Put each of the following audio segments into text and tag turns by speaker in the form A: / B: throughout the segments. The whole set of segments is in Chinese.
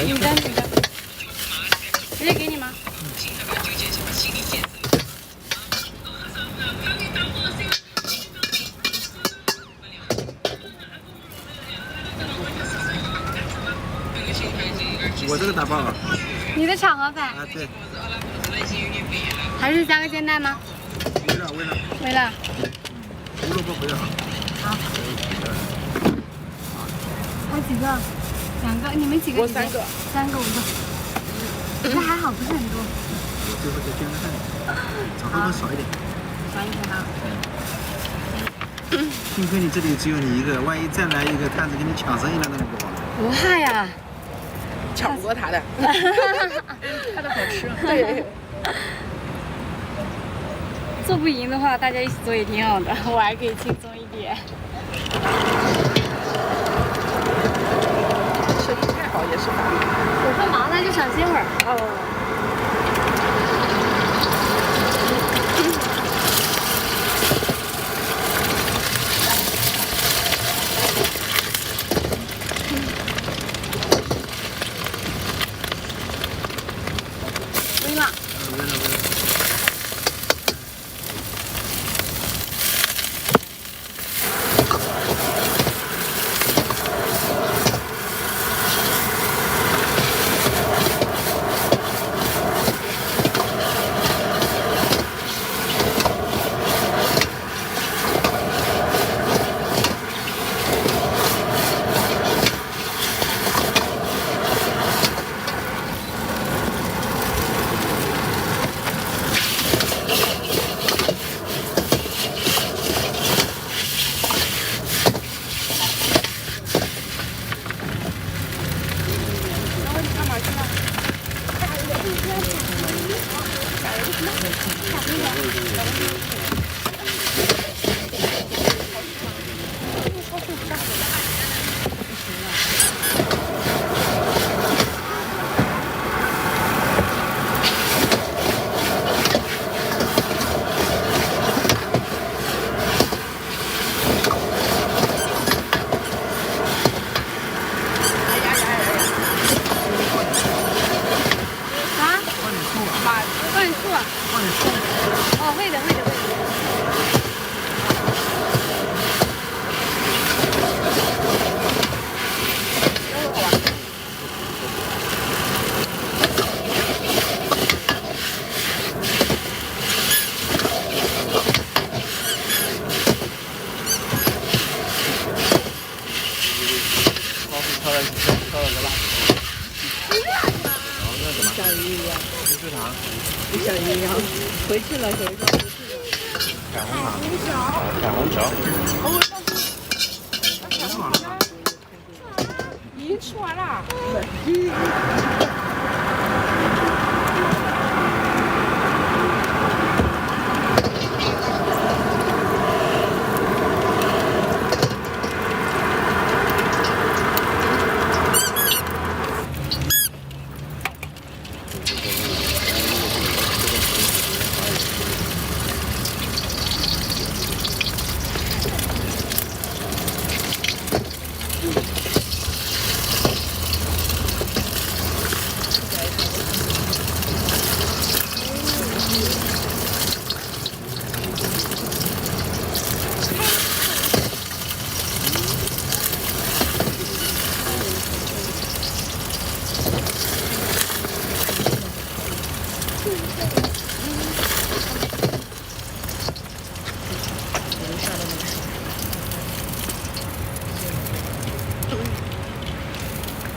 A: 名单名单，直接给你吗？
B: 我这个打包啊。
A: 你的炒河粉。
B: 啊，对。
A: 还是3个煎蛋吗？
B: 没了，没了。
A: 没了。
B: 胡萝卜不要。
A: 好。还几个？2个，你们几个？
C: 我3个。
A: 3个5个。那还好，不是很多。
B: 我最后再煎个蛋，炒河粉少一点。
A: 少一点哈。
B: 幸亏你这里只有你一个，万一再来一个摊子跟你抢生意了，那就不好了。
A: 不怕呀。
C: 抢不过他的，他的好吃。对，
A: 做不赢的话，大家一起做也挺好的，我还可以轻松一点。
C: 生意太好也是烦。
A: 我会忙，那就少歇会儿。
C: 哦。
A: 哦，会的，会的，会的。
C: 小鱼一样，
B: 吃糖，
C: 小鱼一样，回去了，回去了。
B: 彩虹糖，彩虹条。
C: 咦，吃完了？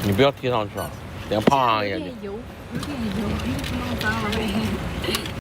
D: 你不要贴上去啊，等下啪一下就。
A: 有点油，有点弄脏了呗。